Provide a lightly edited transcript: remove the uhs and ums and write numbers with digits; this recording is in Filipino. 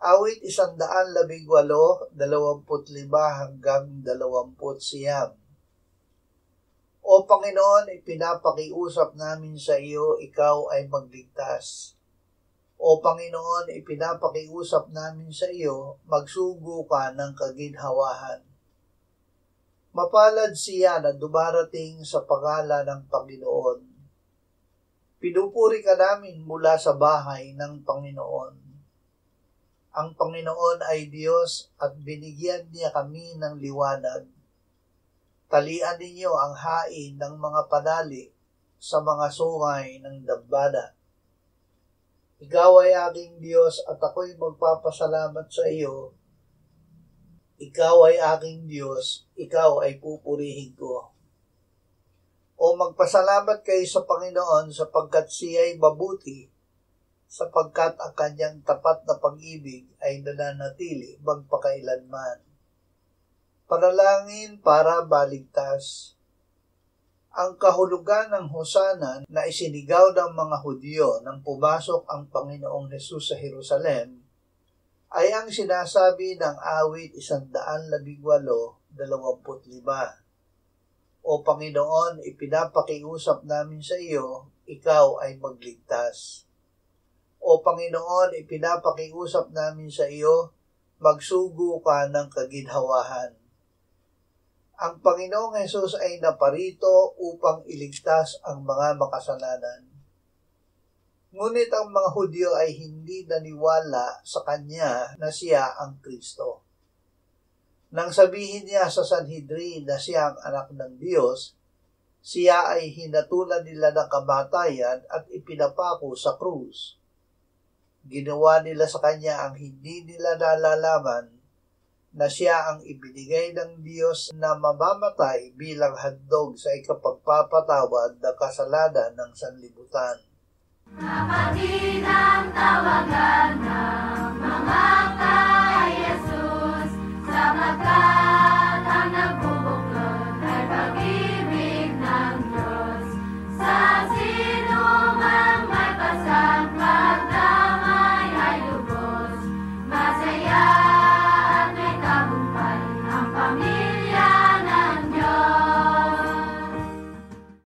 Awit 118, 25 hanggang 29. O Panginoon, ipinapakiusap namin sa iyo, ikaw ay magligtas. O Panginoon, ipinapakiusap namin sa iyo, magsugo ka ng kaginhawahan. Mapalad siya na dumarating sa pangalan ng Panginoon. Pinupuri ka namin mula sa bahay ng Panginoon. Ang Panginoon ay Diyos at binigyan niya kami ng liwanag. Talian ninyo ang hain ng mga panali sa mga sungay ng dambana. Ikaw ay aking Diyos at ako'y magpapasalamat sa iyo. Ikaw ay aking Diyos, ikaw ay pupurihin ko. O magpasalamat kayo sa Panginoon sapagkat siya ay mabuti, sapagkat ang kanyang tapat na pag-ibig ay nananatili magpakailanman. Panalangin para baligtas. Ang kahulugan ng hosana na isinigaw ng mga Hudyo nang pumasok ang Panginoong Hesus sa Jerusalem ay ang sinasabi ng awit 118:25. O Panginoon, ipinapakiusap namin sa iyo, ikaw ay magligtas. O Panginoon, ipinapakiusap namin sa iyo, magsugo ka ng kaginhawahan. Ang Panginoong Hesus ay naparito upang iligtas ang mga makasalanan. Ngunit ang mga Hudyo ay hindi naniwala sa Kanya na siya ang Kristo. Nang sabihin niya sa Sanhedrin na siya ang anak ng Diyos, siya ay hinatulan nila ng kamatayan at ipinapako sa krus. Ginawa nila sa Kanya ang hindi nila nalalaman na siya ang ibinigay ng Diyos na mamamatay bilang handog sa ikapagpapatawad ng kasalanan ng sanlibutan. Kapatid ang tawag.